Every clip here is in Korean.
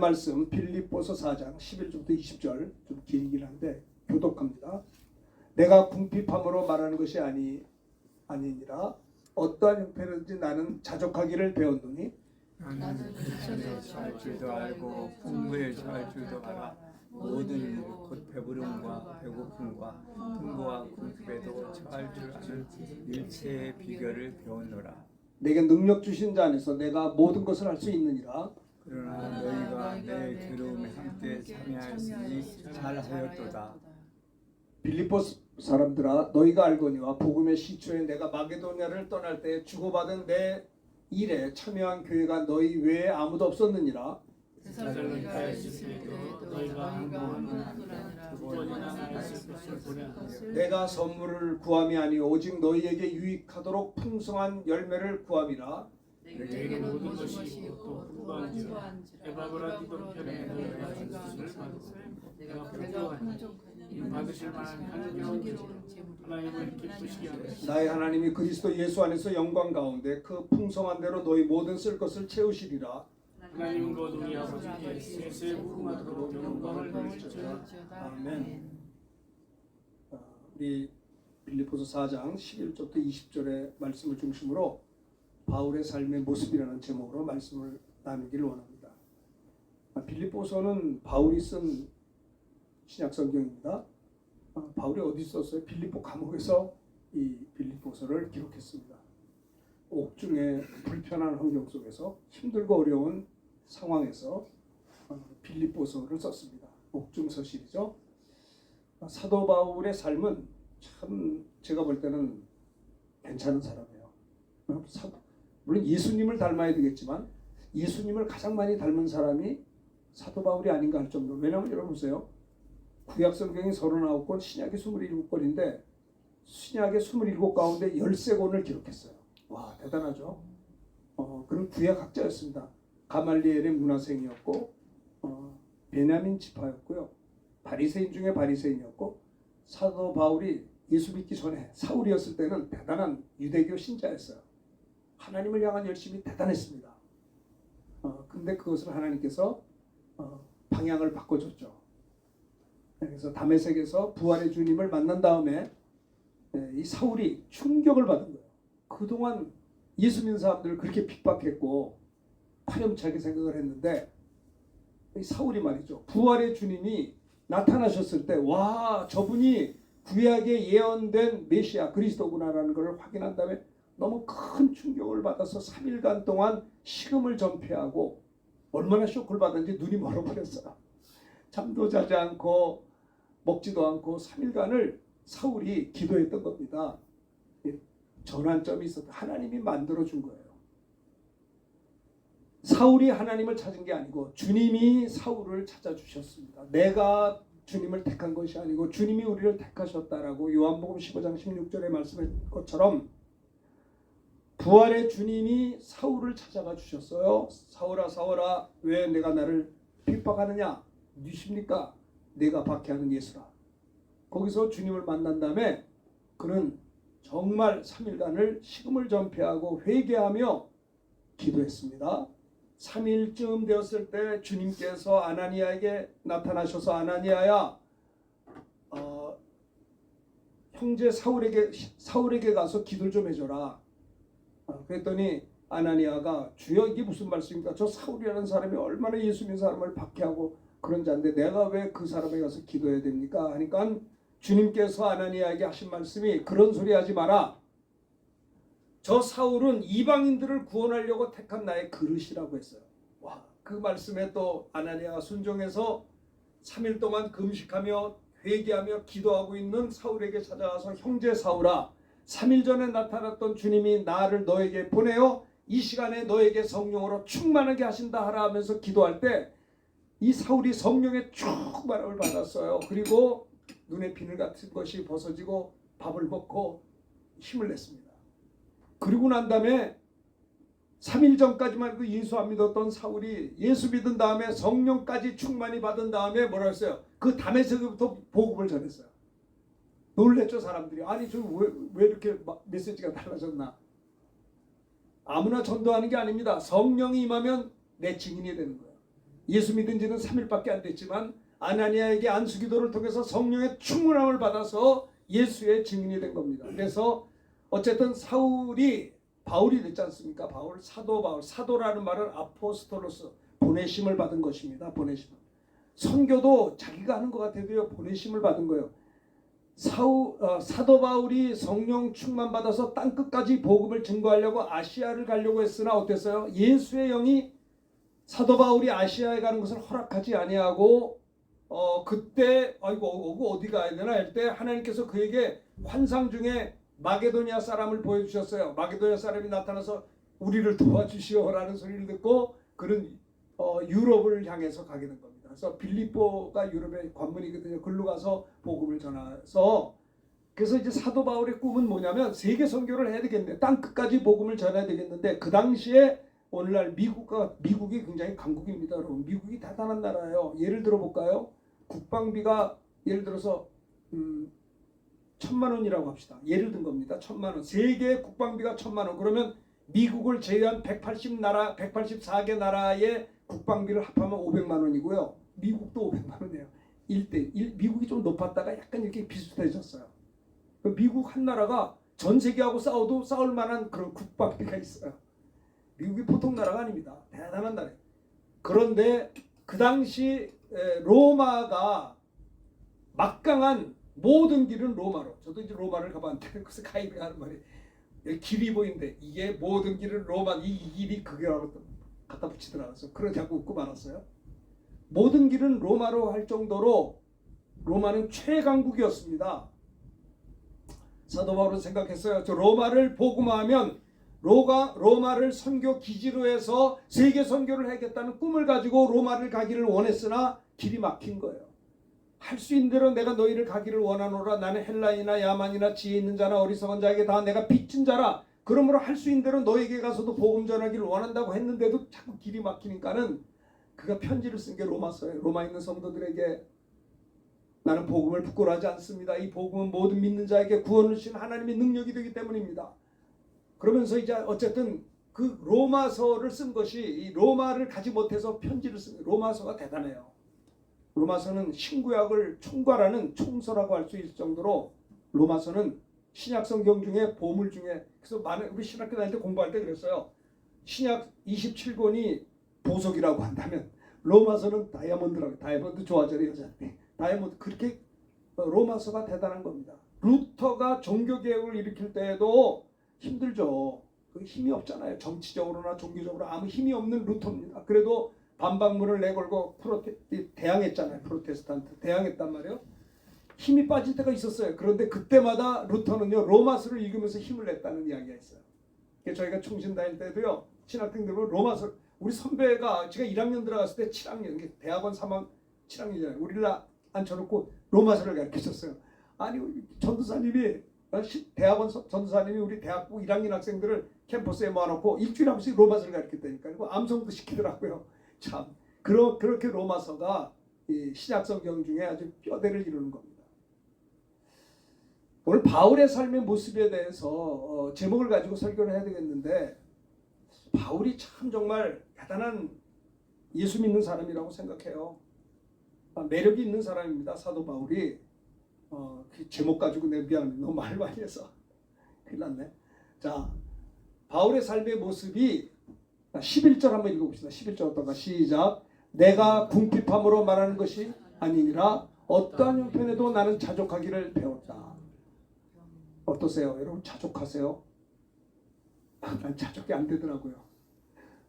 말씀 빌립보서 4장 11절부터 20절 좀 길긴 한데 교독합니다. 내가 궁핍함으로 말하는 것이 아니니라 어떠한 형편이든지 나는 자족하기를 배웠노니 나는 일천에 잘 줄도 알고 풍부에 잘 줄도 알아. 모든 일 곧 배부름과 배고픔과 풍부와 궁핍에도 처할 줄 아는 일체의 비결을 배웠노라. 내게 능력 주신 자 안에서 내가 모든 것을 할 수 있느니라. 그러나 너희가 내 괴로움에 함께 참여하였으니 잘하였도다. 빌립보 사람들아 너희가 알거니와 복음의 시초에 내가 마게도냐를 떠날 때 주고받은 내 일에 참여한 교회가 너희 외에 아무도 없었느니라. 데살로니가에 있을 때도 너희가 한번하더라 두 번이나 나였을 것을 보냈느니라. 내가 선물을 구함이 아니오 오직 너희에게 유익하도록 풍성한 열매를 구함이라. 내게 모든 것이 있고 풍부한지라. 에바브라디도 편에 너희가 준 것을 받고 내가 풍족하니 받으실 만한 향기로운 하나님을 기쁘시게 하시고 나의 하나님이 그리스도 예수 안에서 영광 가운데 그 풍성한 대로 너희 모든 쓸 것을 채우시리라. 하나님은 곧 우리 아버지께 세세 무궁하도록 영광을 돌리시리라. 아멘. 우리 빌립보서 4장 11절부터 20절의 말씀을 중심으로 바울의 삶의 모습이라는 제목으로 말씀을 나누기를 원합니다. 빌립보서는 바울이 쓴 신약 성경입니다. 바울이 어디 썼어요? 빌립보 감옥에서 이 빌립보서를 기록했습니다. 옥중에 불편한 환경 속에서 힘들고 어려운 상황에서 빌립보서를 썼습니다. 옥중서실이죠. 사도 바울의 삶은 참 제가 볼 때는 괜찮은 사람이에요. 물론 예수님을 닮아야 되겠지만 예수님을 가장 많이 닮은 사람이 사도 바울이 아닌가 할 정도로. 왜냐하면 여러분 보세요. 구약 성경이 39권, 신약이 27권인데 신약의 27 가운데 13권을 기록했어요. 와, 대단하죠. 그런 구약 학자였습니다. 가말리엘의 문화생이었고 베냐민 지파였고요. 바리새인 중에 바리새인이었고 사도 바울이 예수 믿기 전에 사울이었을 때는 대단한 유대교 신자였어요. 하나님을 향한 열심이 대단했습니다. 근데 그것을 하나님께서 방향을 바꿔줬죠. 그래서 다메섹에서 부활의 주님을 만난 다음에 이 사울이 충격을 받은 거예요. 그동안 예수 믿는 사람들을 그렇게 핍박했고 파렴치하게 생각을 했는데 이 사울이 말이죠. 부활의 주님이 나타나셨을 때 와, 저분이 구약에 예언된 메시아 그리스도구나라는 것을 확인한 다음에 너무 큰 충격을 받아서 3일간 동안 식음을 전폐하고 얼마나 쇼크를 받았는지 눈이 멀어버렸어요. 잠도 자지 않고 먹지도 않고 3일간을 사울이 기도했던 겁니다. 전환점이 있었다. 하나님이 만들어준 거예요. 사울이 하나님을 찾은 게 아니고 주님이 사울을 찾아주셨습니다. 내가 주님을 택한 것이 아니고 주님이 우리를 택하셨다라고 요한복음 15장 16절에 말씀한 것처럼 부활의 주님이 사울을 찾아가 주셨어요. 사울아 사울아 왜 내가 나를 핍박하느냐? 누구십니까? 내가 박해하는 예수라. 거기서 주님을 만난 다음에 그는 정말 3일간을 식음을 전폐하고 회개하며 기도했습니다. 3일쯤 되었을 때 주님께서 아나니아에게 나타나셔서 아나니아야 형제 사울에게 가서 기도를 좀 해줘라. 그랬더니 아나니아가 주여 이게 무슨 말씀입니까? 저 사울이라는 사람이 얼마나 예수 믿는 사람을 박해하고 그런 자인데 내가 왜 그 사람에 가서 기도해야 됩니까? 하니까 주님께서 아나니아에게 하신 말씀이 그런 소리 하지 마라. 저 사울은 이방인들을 구원하려고 택한 나의 그릇이라고 했어요. 와, 그 말씀에 또 아나니아가 순종해서 3일 동안 금식하며 회개하며 기도하고 있는 사울에게 찾아가서 형제 사울아 3일 전에 나타났던 주님이 나를 너에게 보내어 이 시간에 너에게 성령으로 충만하게 하신다 하라 하면서 기도할 때 이 사울이 성령의 충만함을 받았어요. 그리고 눈에 비늘 같은 것이 벗어지고 밥을 먹고 힘을 냈습니다. 그리고 난 다음에 3일 전까지만 해도 예수 안 믿었던 사울이 예수 믿은 다음에 성령까지 충만히 받은 다음에 뭐라 했어요? 그 다메섹부터 복음을 전했어요. 놀랬죠 사람들이. 아니 저 왜 이렇게 메시지가 달라졌나? 아무나 전도하는 게 아닙니다. 성령이 임하면 내 증인이 되는 거예요. 예수 믿은 지는 3일밖에 안 됐지만 아나니아에게 안수기도를 통해서 성령의 충만함을 받아서 예수의 증인이 된 겁니다. 그래서 어쨌든 바울이 됐지 않습니까? 사도 바울. 사도라는 말은 아포스톨로스, 보내심을 받은 것입니다. 보내심. 선교도 자기가 하는 것 같아도요, 보내심을 받은 거예요. 사도 바울이 성령 충만 받아서 땅끝까지 복음을 증거하려고 아시아를 가려고 했으나 어땠어요? 예수의 영이 사도 바울이 아시아에 가는 것을 허락하지 아니하고 그때 어디 가야 되나 할 때 하나님께서 그에게 환상 중에 마게도니아 사람을 보여주셨어요. 마게도니아 사람이 나타나서 우리를 도와주시오라는 소리를 듣고 그는 유럽을 향해서 가게 된 겁니다. 그래서 빌립보가 유럽의 관문이거든요. 글로 가서 복음을 전해서 그래서 이제 사도 바울의 꿈은 뭐냐면 세계 선교를 해야 되겠네. 땅 끝까지 복음을 전해야 되겠는데 그 당시에 오늘날 미국이 굉장히 강국입니다. 여러분 미국이 대단한 나라예요. 예를 들어 볼까요? 국방비가 예를 들어서 1,000만 원이라고 합시다. 예를 든 겁니다. 1,000만 원. 세계 국방비가 1,000만 원. 그러면 미국을 제외한 184개 나라의 국방비를 합하면 500만 원이고요. 미국도 500만 원이에요. 1대1. 미국이 좀 높았다가 약간 이렇게 비슷해졌어요. 미국 한 나라가 전 세계하고 싸워도 싸울 만한 그런 국방비가 있어요. 미국이 보통 나라가 아닙니다. 대단한 나라예요. 그런데 그 당시 로마가 막강한 모든 길은 로마로. 저도 이제 로마를 가봤는데 그래서 가이드가 하는 말이 길이 보이는데 이게 모든 길은 로마. 이 길이 그게라고 갖다 붙이더라고요. 그러자고 웃고 말았어요. 모든 길은 로마로 할 정도로 로마는 최강국이었습니다. 사도 바울은 생각했어요. 저 로마를 복음화하면 로마를 선교 기지로 해서 세계 선교를 하겠다는 꿈을 가지고 로마를 가기를 원했으나 길이 막힌 거예요. 할 수 있는 대로 내가 너희를 가기를 원하노라. 나는 헬라이나 야만이나 지혜 있는 자나 어리석은 자에게 다 내가 빚진 자라. 그러므로 할 수 있는 대로 너에게 가서도 복음 전하기를 원한다고 했는데도 자꾸 길이 막히니까는 그가 편지를 쓴 게 로마서예요. 로마에 있는 성도들에게 나는 복음을 부끄러워하지 않습니다. 이 복음은 모든 믿는 자에게 구원을 주신 하나님의 능력이 되기 때문입니다. 그러면서 이제 어쨌든 그 로마서를 쓴 것이 이 로마를 가지 못해서 편지를 쓴 로마서가 대단해요. 로마서는 신구약을 총괄하는 총서라고 할 수 있을 정도로 로마서는 신약 성경 중에 보물 중에 그래서 많은 우리 신학교 다닐 때 공부할 때 그랬어요. 신약 27권이 보석이라고 한다면 로마서는 다이아몬드 좋아하잖아요 여자한테. 다이아몬드 그렇게 로마서가 대단한 겁니다. 루터가 종교개혁을 일으킬 때에도 힘들죠. 그 힘이 없잖아요. 정치적으로나 종교적으로 아무 힘이 없는 루터입니다. 그래도 반박문을 내걸고 대항했잖아요. 프로테스탄트 대항했단 말이에요. 힘이 빠질 때가 있었어요. 그런데 그때마다 루터는요 로마서를 읽으면서 힘을 냈다는 이야기가 있어요. 저희가 총신 다닐 때도요 신학생 들은 로마서 우리 선배가 제가 1학년 들어갔을 때 7학년 대학원 3학 7학년이잖아요. 우리를 앉혀놓고 로마서를 가르치셨어요. 아니 전도사님이 대학원 전도사님이 우리 대학부 1학년 학생들을 캠퍼스에 모아놓고 일주일에 한 번씩 로마서를 가르쳤다니까. 그리고 암송도 시키더라고요. 참 그렇게 로마서가 이 신약 성경 중에 아주 뼈대를 이루는 겁니다. 오늘 바울의 삶의 모습에 대해서 제목을 가지고 설교를 해야 되겠는데 바울이 참 정말 대단한 예수 믿는 사람이라고 생각해요. 매력이 있는 사람입니다. 사도 바울이 그 제목 가지고 내 미안해 너무 말 많이 해서 큰일 났네. 자 바울의 삶의 모습이 11절 한번 읽어봅시다. 11절 어떤가 시작. 내가 궁핍함으로 말하는 것이 아니니라 어떠한 형편에도 나는 자족하기를 배웠다. 어떠세요? 여러분 자족하세요? 난 자족이 안 되더라고요.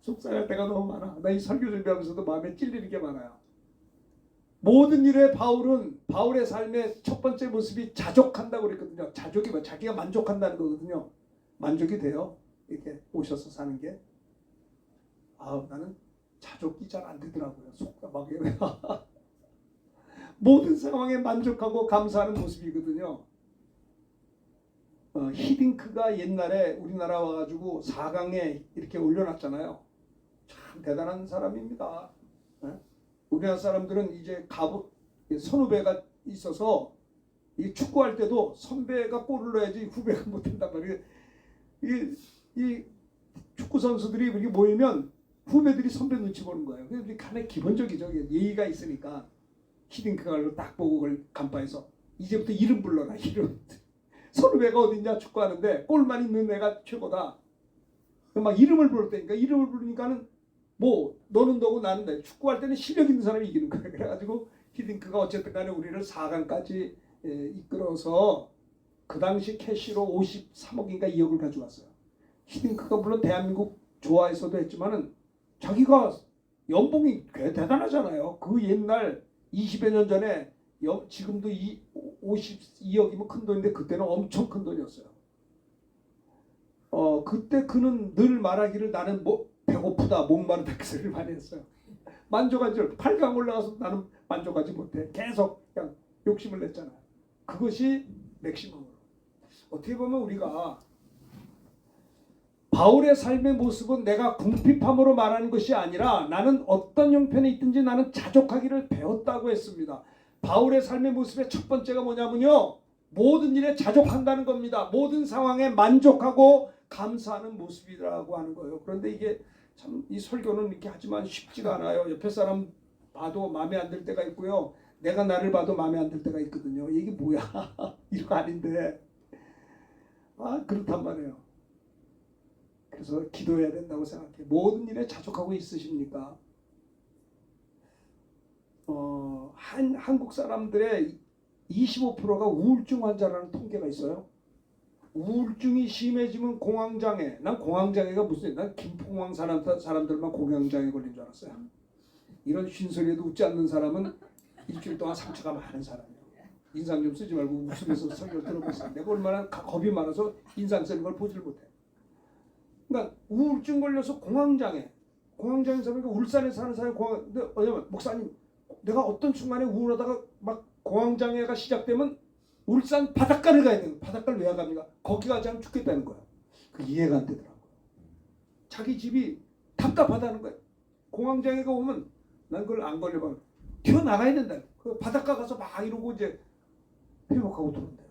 속상할 때가 너무 많아. 나 이 설교 준비하면서도 마음에 찔리는 게 많아요. 모든 일에 바울의 삶의 첫 번째 모습이 자족한다고 그랬거든요. 자족이 뭐 자기가 만족한다는 거거든요. 만족이 돼요. 이렇게 오셔서 사는 게. 나는 자족이 잘 안 되더라고요. 속상하게. 모든 상황에 만족하고 감사하는 모습이거든요. 히딩크가 옛날에 우리나라 와가지고 4강에 이렇게 올려놨잖아요. 참 대단한 사람입니다. 우리나라 사람들은 이제 선후배가 있어서 이 축구할 때도 선배가 골을 넣어야지 후배가 못한단 말이에요. 이 축구 선수들이 이렇게 모이면 후배들이 선배 눈치 보는 거예요. 그래서 간에 기본적이죠. 예의가 있으니까 히딩크가 딱 보고 그걸 간파해서 이제부터 이름 불러라. 이름. 선후배가 어딨냐 축구하는데 골만 있는 애가 최고다. 막 이름을 부르다니까 이름을 부르니까는 뭐 너는 너고 나는 나. 축구할 때는 실력 있는 사람이 이기는 거예요. 그래가지고 히딩크가 어쨌든 간에 우리를 4강까지 이끌어서 그 당시 캐시로 53억인가 2억을 가져왔어요. 히딩크가 물론 대한민국 좋아해서도 했지만은 자기가 연봉이 꽤 대단하잖아요. 그 옛날 20여 년 전에 지금도 52억이면 큰 돈인데 그때는 엄청 큰 돈이었어요. 그때 그는 늘 말하기를 나는 배고프다 목마르다 그 소리를 많이 했어요. 만족하지 8강 올라가서 나는 만족하지 못해. 계속 그냥 욕심을 냈잖아요. 그것이 맥시멈으로. 어떻게 보면 우리가 바울의 삶의 모습은 내가 궁핍함으로 말하는 것이 아니라 나는 어떤 형편에 있든지 나는 자족하기를 배웠다고 했습니다. 바울의 삶의 모습의 첫 번째가 뭐냐면요. 모든 일에 자족한다는 겁니다. 모든 상황에 만족하고 감사하는 모습이라고 하는 거예요. 그런데 이게 참 이 설교는 이렇게 하지만 쉽지가 않아요. 옆에 사람 봐도 마음에 안 들 때가 있고요. 내가 나를 봐도 마음에 안 들 때가 있거든요. 이게 뭐야? 이거 아닌데. 그렇단 말이에요. 그래서 기도해야 된다고 생각해요. 모든 일에 자족하고 있으십니까? 한국 사람들의 25%가 우울증 환자라는 통계가 있어요. 우울증이 심해지면 공황장애. 난 공황장애가 무슨? 난 김포공항 사람들만 공황장애 걸린 줄 알았어요. 이런 쉰소리에도 웃지 않는 사람은 일주일 동안 상처가 많은 사람이에요. 인상 좀 쓰지 말고 웃으면서 설교를 들어보세요. 내가 얼마나 겁이 많아서 인상 쓰는 걸 보질 못해. 그러니까 우울증 걸려서 공황장애 사람이 울산에 사는 사람이 근데 왜냐면 목사님 내가 어떤 순간에 우울하다가 막 공황장애가 시작되면 울산 바닷가를 가야 돼요. 바닷가를 왜 갑니까? 거기 가지 않으면 죽겠다는 거야. 그 이해가 안 되더라고요. 자기 집이 답답하다는 거예요. 공황장애가 오면 난 그걸 안 걸려봐. 튀어나가야 된다. 그 바닷가 가서 막 이러고 이제 회복하고 들어온대요.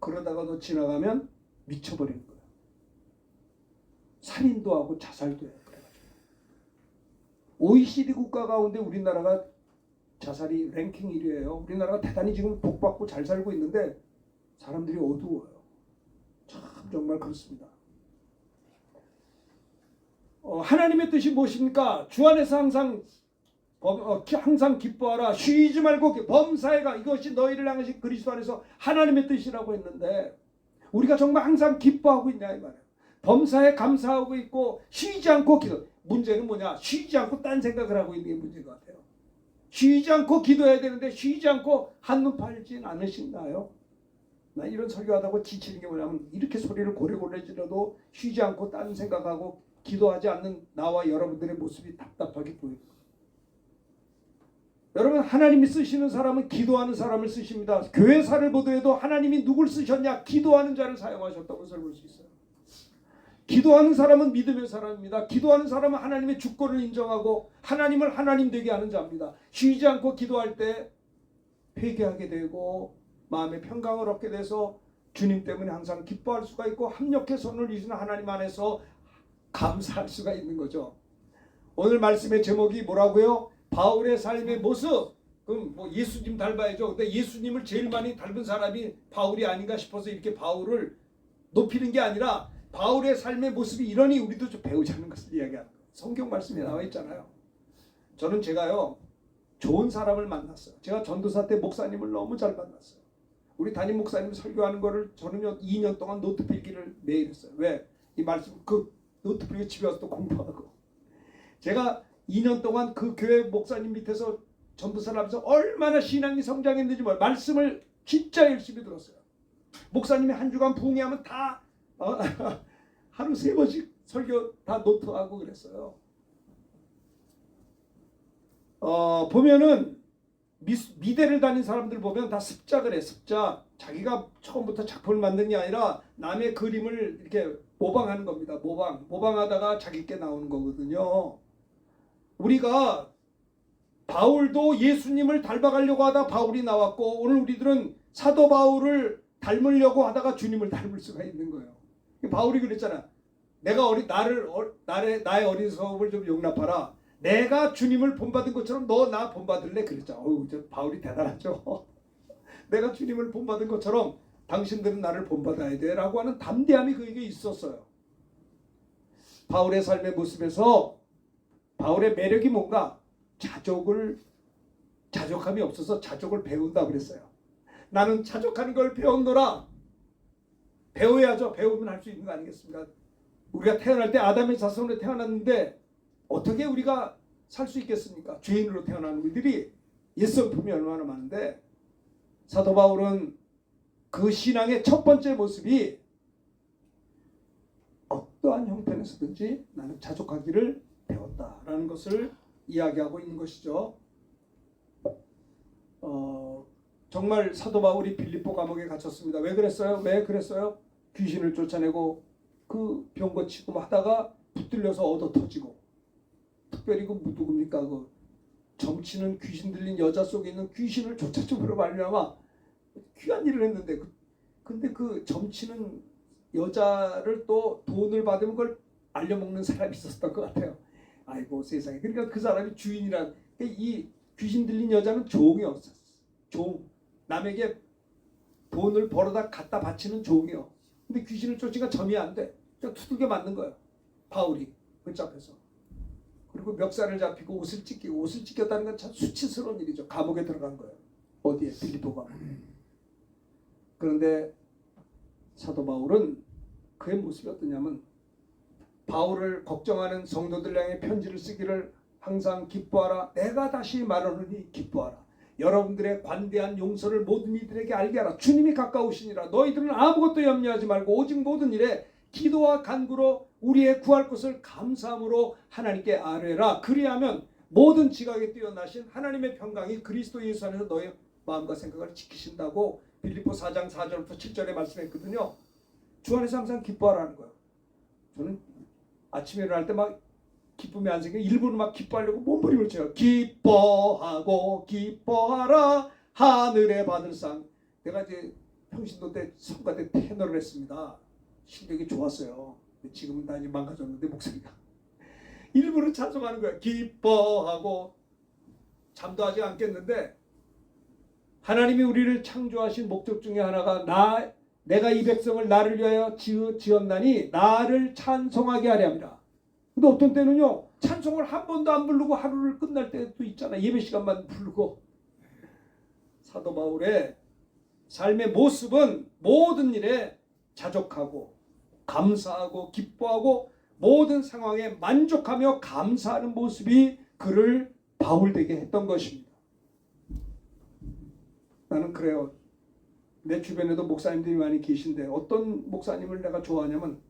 그러다가 너 지나가면 미쳐버리는 거예요. 살인도 하고 자살도 해요. 그래가지고 OECD 국가 가운데 우리나라가 자살이 랭킹 1위예요. 우리나라가 대단히 지금 복받고 잘 살고 있는데 사람들이 어두워요. 참 정말 그렇습니다. 하나님의 뜻이 무엇입니까? 주 안에서 항상 기뻐하라. 쉬지 말고 범사에가 이것이 너희를 향하신 그리스도 안에서 하나님의 뜻이라고 했는데 우리가 정말 항상 기뻐하고 있냐 이 말이에요. 범사에 감사하고 있고 쉬지 않고 기도. 문제는 뭐냐? 쉬지 않고 딴 생각을 하고 있는 게 문제인 것 같아요. 쉬지 않고 기도해야 되는데 쉬지 않고 한눈 팔진 않으신가요? 나 이런 설교하다고 지치는 게 뭐냐면 이렇게 소리를 고래고래 질러도 쉬지 않고 딴 생각하고 기도하지 않는 나와 여러분들의 모습이 답답하게 보입니다. 여러분 하나님이 쓰시는 사람은 기도하는 사람을 쓰십니다. 교회사를 보더라도 하나님이 누굴 쓰셨냐? 기도하는 자를 사용하셨다고 볼 수 있어요. 기도하는 사람은 믿음의 사람입니다. 기도하는 사람은 하나님의 주권을 인정하고 하나님을 하나님 되게 하는 자입니다. 쉬지 않고 기도할 때 회개하게 되고 마음의 평강을 얻게 돼서 주님 때문에 항상 기뻐할 수가 있고 합력해 손을 이루는 하나님 안에서 감사할 수가 있는 거죠. 오늘 말씀의 제목이 뭐라고요? 바울의 삶의 모습. 그럼 뭐 예수님 닮아야죠. 근데 예수님을 제일 많이 닮은 사람이 바울이 아닌가 싶어서 이렇게 바울을 높이는 게 아니라 바울의 삶의 모습이 이러니 우리도 좀 배우자는 것을 이야기하는 거예요. 성경 말씀에 나와 있잖아요. 저는 제가요 좋은 사람을 만났어요. 제가 전도사 때 목사님을 너무 잘 만났어요. 우리 담임 목사님 설교하는 거를 저는요 2년 동안 노트 필기를 매일 했어요. 왜? 이 말씀 그 노트 필기 집에 와서 또 공부하고. 제가 2년 동안 그 교회 목사님 밑에서 전도사를 하면서 얼마나 신앙이 성장했는지 말씀을 진짜 열심히 들었어요. 목사님이 한 주간 부흥회하면 다 하루 3번씩 설교 다 노트하고 그랬어요. 보면은 미대를 다닌 사람들 보면 다 습작을 해. 습작. 자기가 처음부터 작품을 만드는 게 아니라 남의 그림을 이렇게 모방하는 겁니다. 모방하다가 자기께 나오는 거거든요. 우리가 바울도 예수님을 닮아가려고 하다 바울이 나왔고 오늘 우리들은 사도 바울을 닮으려고 하다가 주님을 닮을 수가 있는 거예요. 바울이 그랬잖아. 나의 어리석음을 좀 용납하라. 내가 주님을 본받은 것처럼 너 나 본받을래? 그랬죠. 저 바울이 대단하죠. 내가 주님을 본받은 것처럼 당신들은 나를 본받아야 돼 라고 하는 담대함이 그에게 있었어요. 바울의 삶의 모습에서 바울의 매력이 뭔가 자족함이 없어서 자족을 배운다 그랬어요. 나는 자족하는 걸 배웠노라. 배워야죠. 배우면 할 수 있는 거 아니겠습니까? 우리가 태어날 때 아담의 자손으로 태어났는데 어떻게 우리가 살 수 있겠습니까? 죄인으로 태어나는 우리들이 옛성품이 얼마나 많은데, 사도 바울은 그 신앙의 첫 번째 모습이 어떠한 형편에서든지 나는 자족하기를 배웠다라는 것을 이야기하고 있는 것이죠. 정말 사도 바울이 빌립보 감옥에 갇혔습니다. 왜 그랬어요? 귀신을 쫓아내고 그 병 고치고 하다가 붙들려서 얻어 터지고, 특별히 그 누굽니까? 그 점치는 귀신 들린 여자 속에 있는 귀신을 쫓아줌으로 말미암아 귀한 일을 했는데, 근데 그 점치는 여자를 또 돈을 받으면 그걸 알려먹는 사람이 있었던 것 같아요. 아이고 세상에. 그러니까 그 사람이 주인이란, 이 귀신 들린 여자는 종이었어. 남에게 돈을 벌어다 갖다 바치는 종이요. 근데 귀신을 쫓으니까 점이 안 돼. 그냥 두들겨 맞는 거예요. 바울이 붙잡혀서. 그리고 멱살을 잡히고 옷을 찢겼다는 건 참 수치스러운 일이죠. 감옥에 들어간 거예요. 어디에? 빌립보 감옥. 그런데 사도 바울은 그의 모습이 어떠냐면, 바울을 걱정하는 성도들 향해 편지를 쓰기를 항상 기뻐하라. 내가 다시 말하노니 기뻐하라. 여러분들의 관대한 용서를 모든 이들에게 알게 하라. 주님이 가까우시니라. 너희들은 아무것도 염려하지 말고 오직 모든 일에 기도와 간구로 우리의 구할 것을 감사함으로 하나님께 아뢰라. 그리하면 모든 지각에 뛰어나신 하나님의 평강이 그리스도 예수 안에서 너의 마음과 생각을 지키신다고 빌립보 4장 4절부터 7절에 말씀했거든요. 주 안에서 항상 기뻐하라는 거예요. 저는 아침에 일어날 때 막 기쁨이 안 생겨 일부러 막 기뻐하려고 몸부림을 쳐요. 기뻐하고 기뻐하라 하늘에 받을 상. 내가 이제 평신도 때 성가 때 테너를 했습니다. 실력이 좋았어요. 지금은 다 이제 망가졌는데 목소리가. 일부러 찬송하는 거야. 기뻐하고. 잠도 하지 않겠는데, 하나님이 우리를 창조하신 목적 중에 하나가 내가 이 백성을 나를 위하여 지었나니 나를 찬송하게 하려 함이라. 근데 어떤 때는요, 찬송을 한 번도 안 부르고 하루를 끝날 때도 있잖아. 예배 시간만 부르고. 사도 바울의 삶의 모습은 모든 일에 자족하고 감사하고 기뻐하고 모든 상황에 만족하며 감사하는 모습이 그를 바울되게 했던 것입니다. 나는 그래요. 내 주변에도 목사님들이 많이 계신데, 어떤 목사님을 내가 좋아하냐면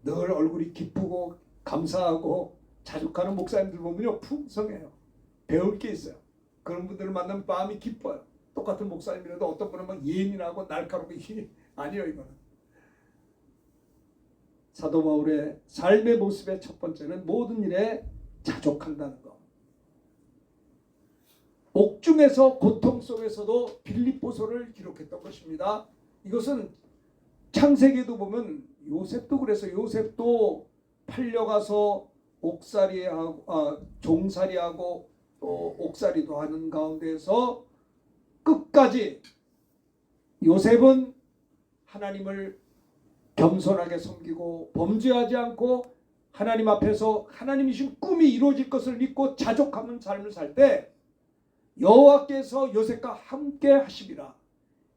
늘 얼굴이 기쁘고 감사하고 자족하는 목사님들 보면요, 풍성해요. 배울 게 있어요. 그런 분들을 만나면 마음이 기뻐요. 똑같은 목사님이라도 어떤 분은 막 예민하고 날카롭고 아니에요. 이거는 사도 바울의 삶의 모습의 첫 번째는 모든 일에 자족한다는 것. 옥중에서 고통 속에서도 빌립보서를 기록했던 것입니다. 이것은 창세기에도 보면 요셉도 그래서 요셉도 팔려가서 종살이하고 또 옥살이도 하는 가운데서 끝까지 요셉은 하나님을 겸손하게 섬기고 범죄하지 않고 하나님 앞에서 하나님이 주신 꿈이 이루어질 것을 믿고 자족하는 삶을 살 때 여호와께서 요셉과 함께 하심이라.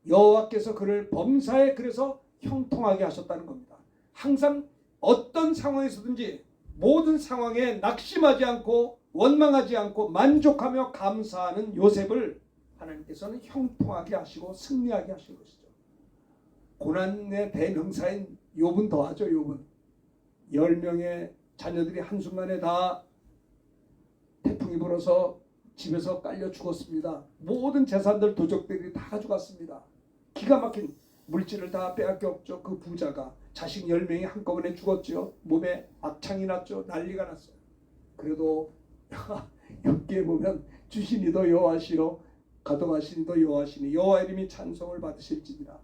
여호와께서 그를 범사에 그래서 형통하게 하셨다는 겁니다. 항상 어떤 상황에서든지 모든 상황에 낙심하지 않고 원망하지 않고 만족하며 감사하는 요셉을 하나님께서는 형통하게 하시고 승리하게 하신 것이죠. 고난의 대명사인 욥은 더하죠. 욥은 10명의 자녀들이 한순간에 다 태풍이 불어서 집에서 깔려 죽었습니다. 모든 재산들 도적들이 다 가져갔습니다. 기가 막힌 물질을 다 빼앗겼죠. 그 부자가 자식 10명이 한꺼번에 죽었죠. 몸에 악창이 났죠. 난리가 났어요. 그래도 엽기에 보면 주시니도 여호와시요 가동하시니도 여호와시니 여호와 이름이 찬송을 받으실지니라.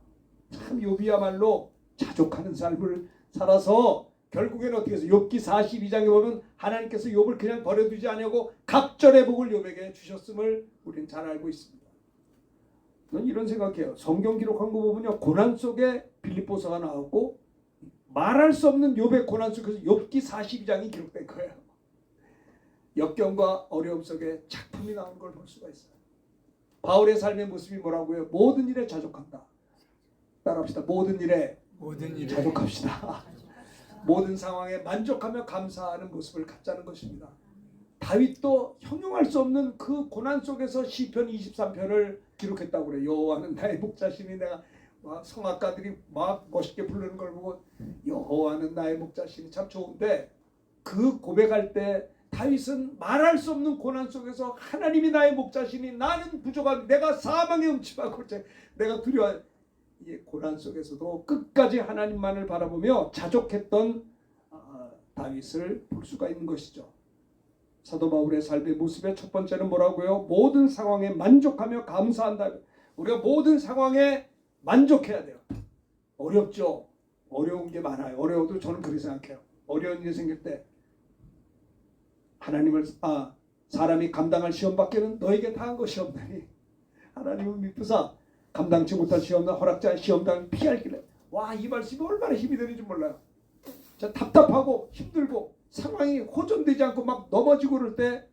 참 욥이야말로 자족하는 삶을 살아서 결국에는 어떻게 해서 욥기 42장에 보면 하나님께서 욥을 그냥 버려두지 아니하고 갑절의 복을 욥에게 주셨음을 우리는 잘 알고 있습니다. 저는 이런 생각해요. 성경 기록한 거 보면요, 고난 속에 빌립보서가 나왔고 말할 수 없는 욥의 고난 속에서 욥기 42장이 기록된 거예요. 역경과 어려움 속에 작품이 나온 걸 볼 수가 있어요. 바울의 삶의 모습이 뭐라고요? 모든 일에 자족한다. 따라합시다. 모든 일에 자족합시다. 모든 상황에 만족하며 감사하는 모습을 갖자는 것입니다. 다윗도 형용할 수 없는 그 고난 속에서 시편 23편을 기록했다고 그래요. 여호와는 나의 목자시니 내가 성악가들이 막 멋있게 부르는 걸 보고 여호와는 나의 목자시니 참 좋은데 그 고백할 때 다윗은 말할 수 없는 고난 속에서 하나님이 나의 목자시니 나는 부족한 내가 사망의 음침하고 내가 두려워 이 고난 속에서도 끝까지 하나님만을 바라보며 자족했던 다윗을 볼 수가 있는 것이죠. 사도 바울의 삶의 모습의 첫 번째는 뭐라고요? 모든 상황에 만족하며 감사한다. 우리가 모든 상황에 만족해야 돼요. 어렵죠. 어려운 게 많아요. 어려워도 저는 그렇게 생각해요. 어려운 일이 생길 때 하나님을 사람이 감당할 시험밖에는 너에게 다한 것이 없나니 하나님은 미쁘사 감당치 못할 시험과 허락자의 시험당을 피할 길에 이 말씀이 얼마나 힘이 되는지 몰라요. 자, 답답하고 힘들고 상황이 호전되지 않고 막 넘어지고 그럴 때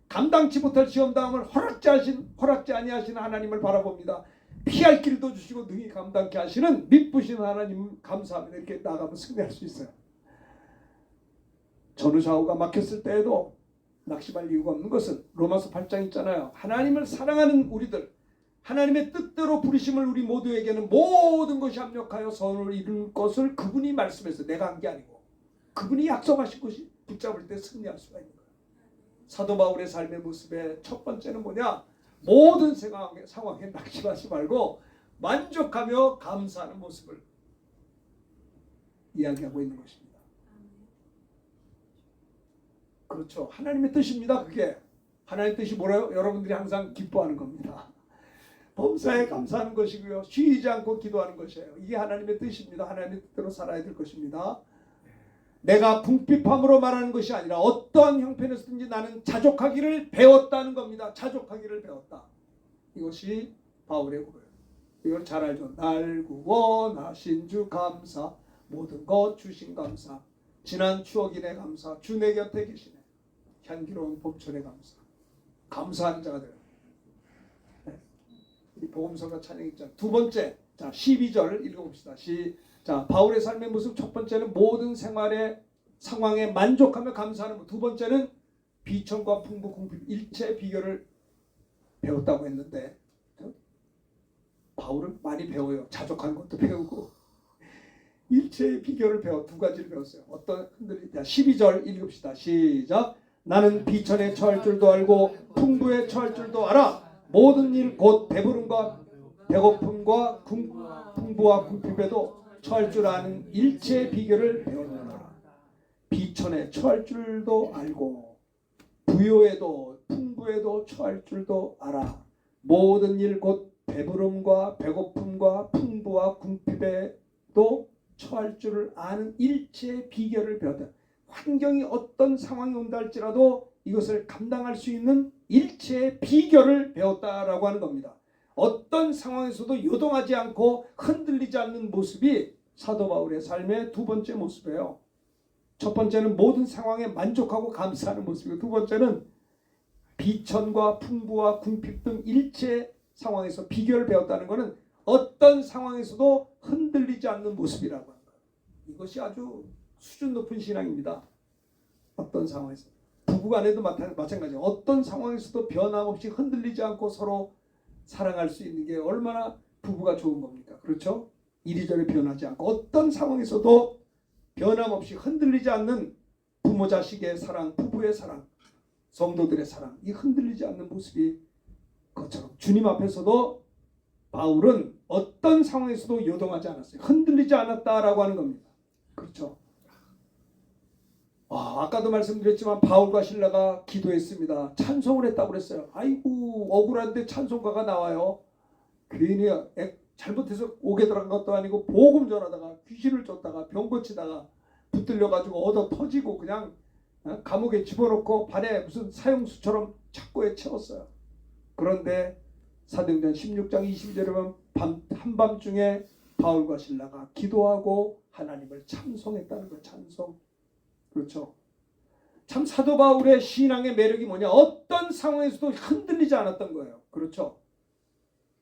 감당치 못할 시험당함을 허락지 아니하시는 하나님을 바라봅니다. 피할 길도 주시고 능히 감당케 하시는 미쁘신 하나님 감사합니다. 이렇게 나가면 승리할 수 있어요. 전후좌우가 막혔을 때에도 낙심할 이유가 없는 것은 로마서 8장 있잖아요. 하나님을 사랑하는 우리들, 하나님의 뜻대로 부르심을 우리 모두에게는 모든 것이 합력하여 선을 이룬 것을 그분이 말씀해서 내가 한 게 아니고 그분이 약속하신 것이 붙잡을 때 승리할 수가 있는 거예요. 사도 바울의 삶의 모습의 첫 번째는 뭐냐? 모든 상황에 낙심하지 말고 만족하며 감사하는 모습을 이야기하고 있는 것입니다. 그렇죠. 하나님의 뜻입니다. 그게 하나님의 뜻이 뭐래요? 여러분들이 항상 기뻐하는 겁니다. 범사에 감사하는 것이고요. 쉬지 않고 기도하는 것이에요. 이게 하나님의 뜻입니다. 하나님의 뜻대로 살아야 될 것입니다. 내가 궁핍함으로 말하는 것이 아니라 어떠한 형편에서든지 나는 자족하기를 배웠다는 겁니다. 자족하기를 배웠다. 이것이 바울의 고백. 이걸 잘 알죠. 날 구원하신 주 감사, 모든 것 주신 감사, 지난 추억인의 감사, 주 내 곁에 계시네, 향기로운 봄철의 감사. 감사하는 자가 되어요. 이 복음서가 찬양 있잖아요. 두 번째, 자 12절 읽어봅시다. 자, 바울의 삶의 모습 첫 번째는 모든 생활의 상황에 만족하며 감사하는 것. 두 번째는 비천과 풍부, 궁핍, 일체 비결을 배웠다고 했는데 바울은 많이 배워요. 자족하는 것도 배우고 일체의 비결을 두 가지를 배웠어요. 어떤 흔들리? 자, 12절 읽읍시다. 시작. 나는 비천에 처할 줄도 알고 풍부에 처할 줄도 알아. 모든 일 곧 배부름과 배고픔과 풍부와 궁핍에도 처할 줄 아는 일체의 비결을 배웠노라. 비천에 처할 줄도 알고 부요에도 풍부에도 처할 줄도 알아. 모든 일 곧 배부름과 배고픔과 풍부와 궁핍에도 처할 줄을 아는 일체의 비결을 배웠다. 환경이 어떤 상황이 온다 할지라도 이것을 감당할 수 있는 일체의 비결을 배웠다라고 하는 겁니다. 어떤 상황에서도 요동하지 않고 흔들리지 않는 모습이 사도 바울의 삶의 두 번째 모습이에요. 첫 번째는 모든 상황에 만족하고 감사하는 모습이고, 두 번째는 비천과 풍부와 궁핍 등 일체 상황에서 비결을 배웠다는 것은 어떤 상황에서도 흔들리지 않는 모습이라고 하는 거예요. 이것이 아주 수준 높은 신앙입니다. 어떤 상황에서 부부간에도 마찬가지예요. 어떤 상황에서도 변함없이 흔들리지 않고 서로 사랑할 수 있는 게 얼마나 부부가 좋은 겁니까? 그렇죠? 이리저리 변하지 않고 어떤 상황에서도 변함없이 흔들리지 않는 부모 자식의 사랑, 부부의 사랑, 성도들의 사랑, 이 흔들리지 않는 모습이 것처럼 주님 앞에서도 바울은 어떤 상황에서도 요동하지 않았어요. 흔들리지 않았다라고 하는 겁니다. 그렇죠? 아까도 말씀드렸지만 바울과 실라가 기도했습니다. 찬송을 했다고 그랬어요. 아이고 억울한데 찬송가가 나와요. 괜히 잘못해서 옥에 들어간 것도 아니고 복음 전하다가 귀신을 쫓다가 병 고치다가 붙들려 가지고 얻어 터지고 그냥 감옥에 집어넣고 발에 무슨 사형수처럼 착고에 채웠어요. 그런데 사도행전 16장 20절에 보면 한밤중에 바울과 실라가 기도하고 하나님을 찬송했다는 거예요. 찬송. 그렇죠. 참 사도 바울의 신앙의 매력이 뭐냐? 어떤 상황에서도 흔들리지 않았던 거예요. 그렇죠.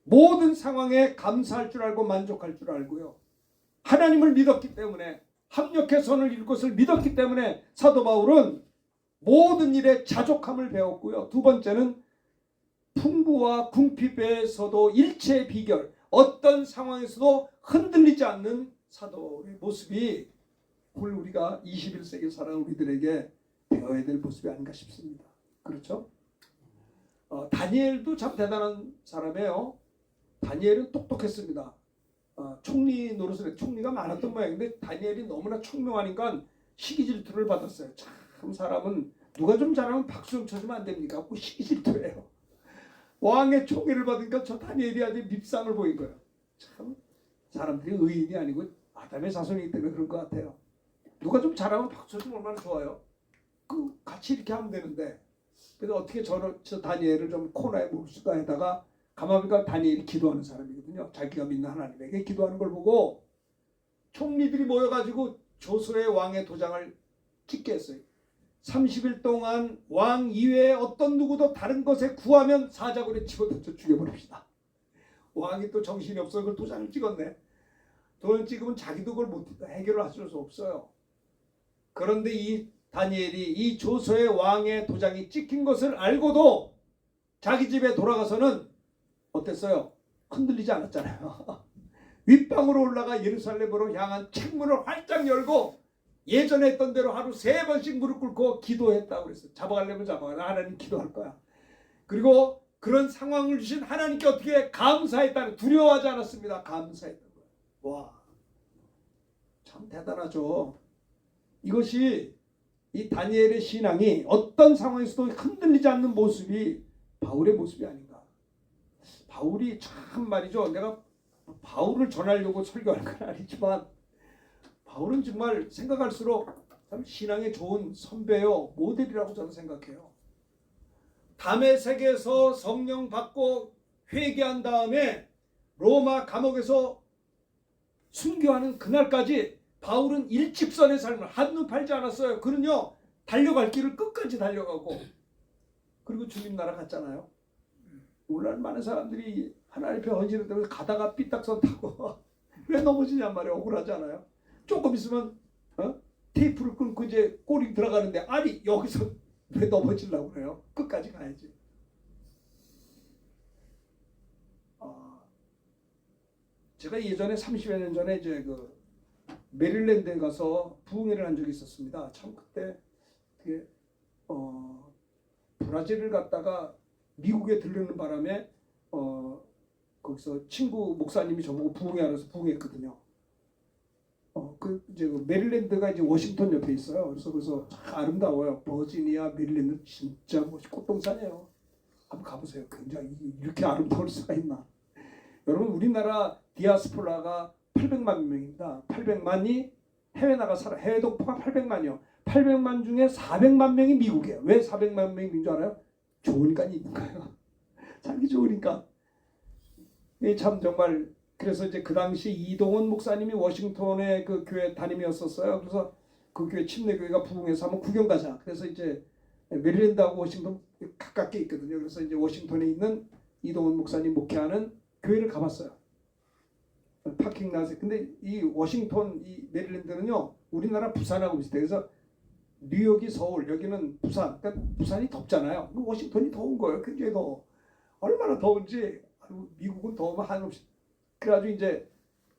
모든 상황에 감사할 줄 알고 만족할 줄 알고요. 하나님을 믿었기 때문에, 합력해 선을 이룰 것을 믿었기 때문에 사도 바울은 모든 일에 자족함을 배웠고요. 두 번째는 풍부와 궁핍에서도 일체의 비결, 어떤 상황에서도 흔들리지 않는 사도의 모습이 오늘 우리가 21세기 살아가는 우리들에게 배워야 될 모습이 아닌가 싶습니다. 그렇죠? 다니엘도 참 대단한 사람이에요. 다니엘은 똑똑했습니다. 총리 노릇을 했, 총리가 많았던 모양인데 다니엘이 너무나 총명하니까 시기 질투를 받았어요. 참 사람은 누가 좀 잘하면 박수 좀 쳐주면 안 됩니까? 꼭 시기 질투예요. 왕의 총애를 받으니까 저 다니엘이 아주 밉상을 보인 거예요. 참 사람들이 의인이 아니고 아담의 자손이기 때문에 그런 것 같아요. 누가 좀 잘하면 박수 쳐주면 얼마나 좋아요. 같이 이렇게 하면 되는데, 그래서 어떻게 저 다니엘을 좀 코너에 몰수가 해다가 가만 보니까 다니엘이 기도하는 사람이거든요. 자기가 믿는 하나님에게 기도하는 걸 보고 총리들이 모여가지고 조서의 왕의 도장을 찍게 했어요. 30일 동안 왕 이외에 어떤 누구도 다른 것에 구하면 사자굴에 집어던져 죽여버립시다. 왕이 또 정신이 없어 그걸 도장을 찍었네. 도장을 찍으면 자기도 그걸 못 해결을 할 수 없어요. 그런데 이 다니엘이 이 조서의 왕의 도장이 찍힌 것을 알고도 자기 집에 돌아가서는 어땠어요? 흔들리지 않았잖아요. 윗방으로 올라가 예루살렘으로 향한 책문을 활짝 열고 예전에 했던 대로 하루 3번씩 무릎 꿇고 기도했다고 그랬어요. 잡아가려면 잡아가라. 하나님 기도할 거야. 그리고 그런 상황을 주신 하나님께 어떻게 감사했다는, 두려워하지 않았습니다. 감사했다는 거예요. 와, 참 대단하죠. 이것이 이 다니엘의 신앙이 어떤 상황에서도 흔들리지 않는 모습이 바울의 모습이 아닌가. 바울이 참 말이죠. 내가 바울을 전하려고 설교하는 건 아니지만 바울은 정말 생각할수록 참 신앙에 좋은 선배요, 모델이라고 저는 생각해요. 담의 세계에서 성령 받고 회개한 다음에 로마 감옥에서 순교하는 그날까지 바울은 일직선의 삶을 한눈 팔지 않았어요. 그는요, 달려갈 길을 끝까지 달려가고, 그리고 주님 나라 갔잖아요. 오늘날 많은 사람들이 하나님 앞에 헌신을 때문에 가다가 삐딱선 타고 왜 넘어지냔 말이에요. 억울하지 않아요? 조금 있으면 테이프를 끊고 이제 꼬리 들어가는데, 아니 여기서 왜 넘어지려고 그래요? 끝까지 가야지. 제가 예전에 30여 년 전에 이제 메릴랜드에 가서 부흥회를 한 적이 있었습니다. 참 그때 그게 브라질을 갔다가 미국에 들르는 바람에 거기서 친구 목사님이 저보고 부흥회 하면서 부흥했거든요. 이제 메릴랜드가 이제 워싱턴 옆에 있어요. 그래서 거기서 아름다워요. 버지니아, 메릴랜드 진짜 꽃동산이에요. 한번 가보세요. 굉장히 이렇게 아름다울 수가 있나? 여러분, 우리나라 디아스포라가 800만 명입니다. 800만이 해외 나가 살아. 해외 동포가 800만이요. 800만 중에 400만 명이 미국이에요. 왜 400만 명이 있는 줄 알아요? 좋으니까 있는 거예요. 살기 좋으니까. 참 정말. 그래서 이제 그 당시 이동원 목사님이 워싱턴의 그 교회 담임이었었어요. 그래서 그 교회 침례교회가 부흥해서 한번 구경 가자. 그래서 이제 메릴랜드하고 워싱턴 가깝게 있거든요. 그래서 이제 워싱턴에 있는 이동원 목사님 목회하는 교회를 가봤어요. 파킹라서. 근데 이 워싱턴, 이 메릴랜드는요, 우리나라 부산하고 비슷해요. 그래서 뉴욕이 서울, 여기는 부산. 그러니까 부산이 덥잖아요. 워싱턴이 더운 거예요. 굉장히 더워. 얼마나 더운지. 미국은 더우면 한없이. 그래가지고 이제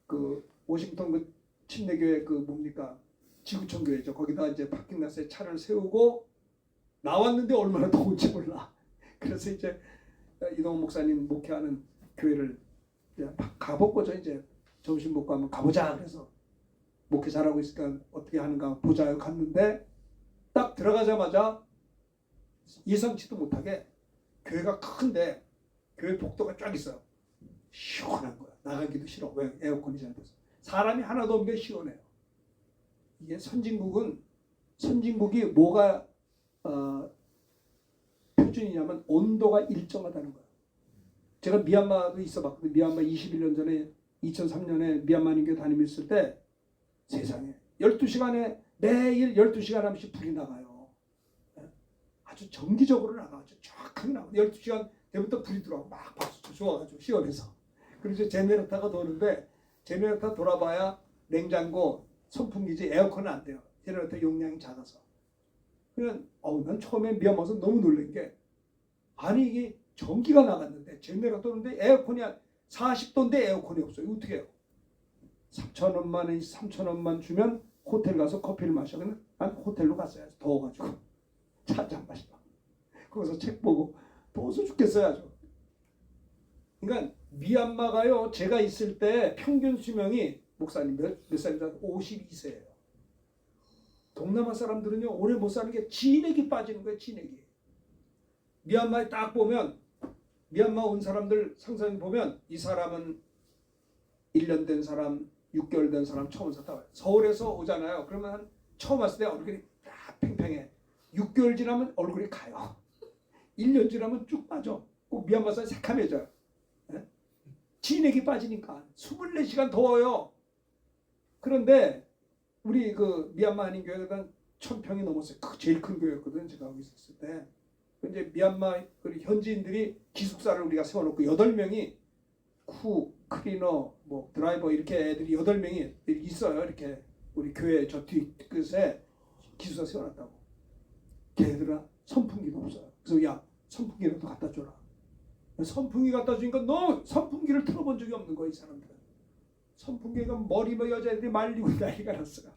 그 워싱턴 그 침례교회 그 뭡니까 지구촌 교회죠. 거기다 이제 파킹라스에 차를 세우고 나왔는데 얼마나 더운지 몰라. 그래서 이제 이동훈 목사님 목회하는 교회를 가보고 저 이제 점심 먹고 한번 가보자. 그래서 목회 잘하고 있으니까 어떻게 하는가 보자. 갔는데 딱 들어가자마자 예상치도 못하게 교회가 큰데 교회 복도가 쫙 있어요. 시원한 거야. 나가기도 싫어. 왜? 에어컨이 잘 돼서. 사람이 하나도 없는 게 시원해요. 이게 선진국이 뭐가 표준이냐면 온도가 일정하다는 거예요. 제가 미얀마도 있어봤거든요. 미얀마 21년 전에 2003년에 미얀마 인교 다니면서 때 세상에 12시간에 매일 12시간 한씩 불이 나가요. 아주 정기적으로 나가죠. 정확하게 나가요. 12시간 되부터 불이 들어와 막 박수 좋아가지고 시원해서. 그리고 제네레이터가 도는데 제네레이터 돌아봐야 냉장고, 선풍기지, 에어컨은 안 돼요. 제네레이터 용량이 작아서. 그냥 난 처음에 미얀마 와서 너무 놀란 게 아니 이게 전기가 나갔는데 제네레이터 도는데 에어컨이 40도인데 에어컨이 없어요. 이거 어떻게 해요? 3,000원만 주면 호텔 가서 커피를 마셔. 그러면 난 호텔로 갔어요. 더워가지고 차 한잔 마시고 거기서 책 보고 더워서 죽겠어요 아주. 그러니까 미얀마가요 제가 있을 때 평균 수명이 목사님 몇 살이다? 52세예요. 동남아 사람들은요 오래 못 사는 게 진액이 빠지는 거예요. 진액이. 미얀마에 딱 보면 미얀마 온 사람들 상상해 보면 이 사람은 1년 된 사람, 6개월 된 사람 처음 왔다. 서울에서 오잖아요. 그러면 처음 왔을 때 얼굴이 다 팽팽해. 6개월 지나면 얼굴이 가요. 1년 지나면 쭉 빠져. 꼭 미얀마 사람 새카매져요. 네? 진액이 빠지니까 24시간 더워요. 그런데 우리 그 미얀마 한인교회가 1,000평이 넘었어요. 제일 큰 교회였거든요. 제가 거기 있었을 때. 이제 미얀마 현지인들이 기숙사를 우리가 세워놓고 8명이 클리너, 뭐 드라이버 이렇게 애들이 8명이 있어요. 이렇게 우리 교회 저 뒷끝에 기숙사 세워놨다고. 걔들아 선풍기도 없어요. 그래서 야 선풍기라도 갖다 줘라. 선풍기 갖다 주니까 너 선풍기를 틀어본 적이 없는 거야 이 사람들은. 선풍기가 머리 여자애들이 말리고 난리가 났어요.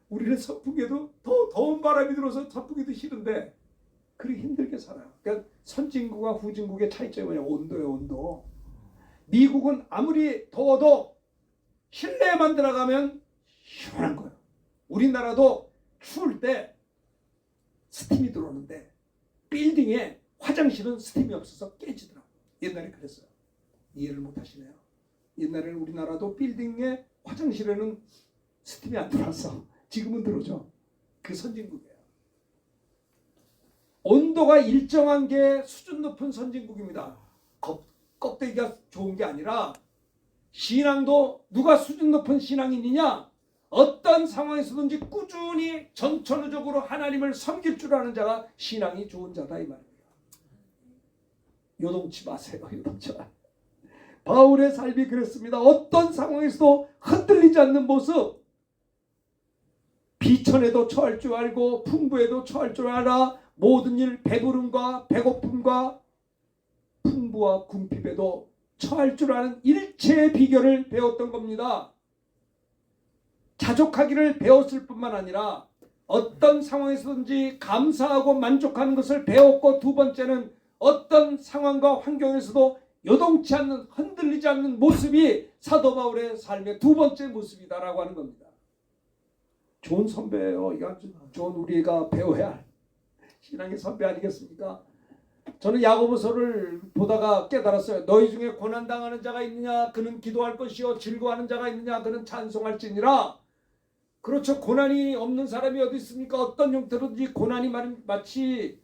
우리는 선풍기도 더 더운 바람이 들어서 선풍기도 싫은데 그렇게 힘들게 살아요. 그러니까 선진국과 후진국의 차이점이 뭐냐 온도예요. 온도. 미국은 아무리 더워도 실내에만 들어가면 시원한 거예요. 우리나라도 추울 때 스팀이 들어오는데 빌딩에 화장실은 스팀이 없어서 깨지더라고요. 옛날에 그랬어요. 이해를 못 하시네요. 옛날에는 우리나라도 빌딩에 화장실에는 스팀이 안 들어왔어. 지금은 들어오죠. 그 선진국이에요. 온도가 일정한 게 수준 높은 선진국입니다. 껍데기가 좋은 게 아니라 신앙도 누가 수준 높은 신앙인이냐? 어떤 상황에서든지 꾸준히 전천후적으로 하나님을 섬길 줄 아는 자가 신앙이 좋은 자다 이 말입니다. 요동치 마세요. 요동치 마세요. 바울의 삶이 그랬습니다. 어떤 상황에서도 흔들리지 않는 모습. 비천에도 처할 줄 알고 풍부에도 처할 줄 알아. 모든 일 배부름과 배고픔과 풍부와 궁핍에도 처할 줄 아는 일체의 비결을 배웠던 겁니다. 자족하기를 배웠을 뿐만 아니라 어떤 상황에서든지 감사하고 만족하는 것을 배웠고, 두 번째는 어떤 상황과 환경에서도 요동치 않는, 흔들리지 않는 모습이 사도 바울의 삶의 두 번째 모습이다라고 하는 겁니다. 좋은 선배예요. 이거 좋은 우리가 배워야 할 신앙의 선배 아니겠습니까? 저는 야고보서를 보다가 깨달았어요. 너희 중에 고난당하는 자가 있느냐? 그는 기도할 것이요. 즐거워하는 자가 있느냐? 그는 찬송할지니라. 그렇죠. 고난이 없는 사람이 어디 있습니까? 어떤 형태로든지 고난이 마치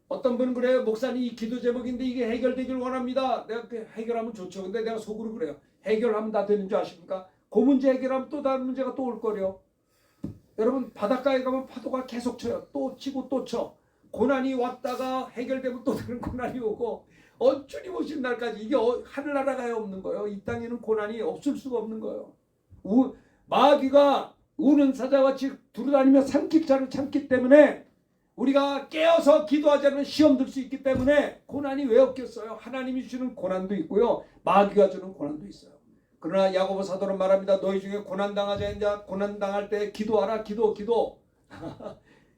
어떤 분은 그래요. 목사님 이 기도 제목인데 이게 해결되길 원합니다. 내가 해결하면 좋죠. 근데 내가 속으로 그래요. 해결하면 다 되는 줄 아십니까? 그 문제 해결하면 또 다른 문제가 또 올 거래요. 여러분 바닷가에 가면 파도가 계속 쳐요. 또 치고 또 쳐. 고난이 왔다가 해결되면 또 다른 고난이 오고 주님 오신 날까지 이게 하늘나라가 없는 거예요. 이 땅에는 고난이 없을 수가 없는 거예요. 마귀가 우는 사자같이 두루다니며 삼킬자를 참기 때문에 우리가 깨어서 기도하지 않으면 시험 들 수 있기 때문에 고난이 왜 없겠어요? 하나님이 주는 고난도 있고요. 마귀가 주는 고난도 있어요. 그러나 야고보 사도는 말합니다. 너희 중에 고난당하자 있냐? 고난당할 때 기도하라. 기도.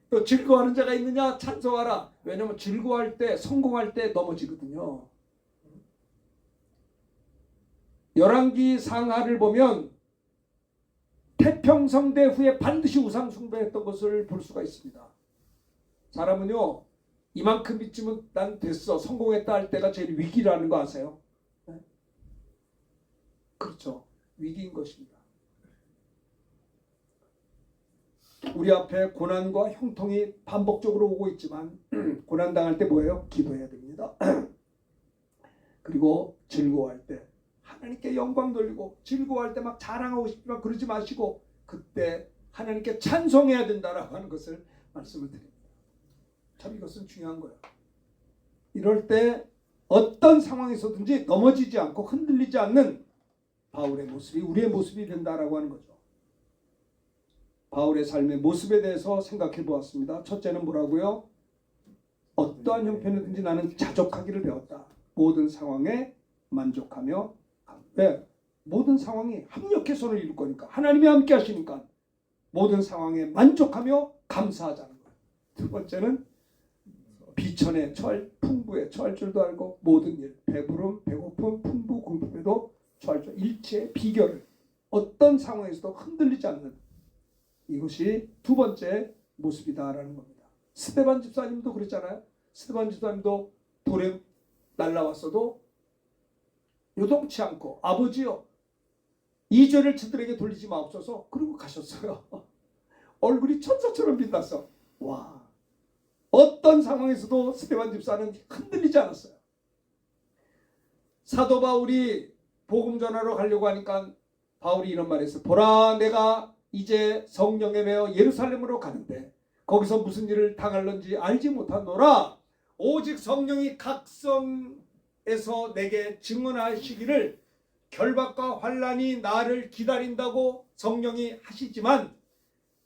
또 즐거워하는 자가 있느냐? 찬송하라. 왜냐하면 즐거워할 때, 성공할 때 넘어지거든요. 열왕기 상하를 보면 태평성대 후에 반드시 우상 숭배했던 것을 볼 수가 있습니다. 사람은요, 이만큼 믿으면 난 됐어, 성공했다 할 때가 제일 위기라는 거 아세요? 네? 그렇죠. 위기인 것입니다. 우리 앞에 고난과 형통이 반복적으로 오고 있지만 고난 당할 때 뭐예요? 기도해야 됩니다. 그리고 즐거워할 때 하나님께 영광 돌리고 즐거워할 때 막 자랑하고 싶지만 그러지 마시고 그때 하나님께 찬송해야 된다라고 하는 것을 말씀을 드립니다. 참 이것은 중요한 거예요. 이럴 때 어떤 상황에서든지 넘어지지 않고 흔들리지 않는 바울의 모습이 우리의 모습이 된다라고 하는 거죠. 바울의 삶의 모습에 대해서 생각해 보았습니다. 첫째는 뭐라고요? 어떠한 형편이든지 나는 자족하기를 배웠다. 모든 상황에 만족하며 왜? 모든 상황이 합력해 손을 이룰 거니까 하나님이 함께 하시니까 모든 상황에 만족하며 감사하자는 거예요. 두 번째는 비천에 처할 풍부에 처할 줄도 알고 모든 일 배부름 배고픔 풍부 궁핍에도 처할 줄 일체의 비결을 어떤 상황에서도 흔들리지 않는 이것이 두 번째 모습이다라는 겁니다. 스데반 집사님도 그랬잖아요. 스데반 집사님도 돌에 날라왔어도 요동치 않고 아버지여 이 죄를 저들에게 돌리지 마옵소서 그러고 가셨어요. 얼굴이 천사처럼 빛났어. 와, 어떤 상황에서도 스데반 집사는 흔들리지 않았어요. 사도 바울이 복음 전하러 가려고 하니까 바울이 이런 말했어요. 보라 내가 이제 성령에 매어 예루살렘으로 가는데 거기서 무슨 일을 당할는지 알지 못하노라. 오직 성령이 각성에서 내게 증언하시기를 결박과 환난이 나를 기다린다고 성령이 하시지만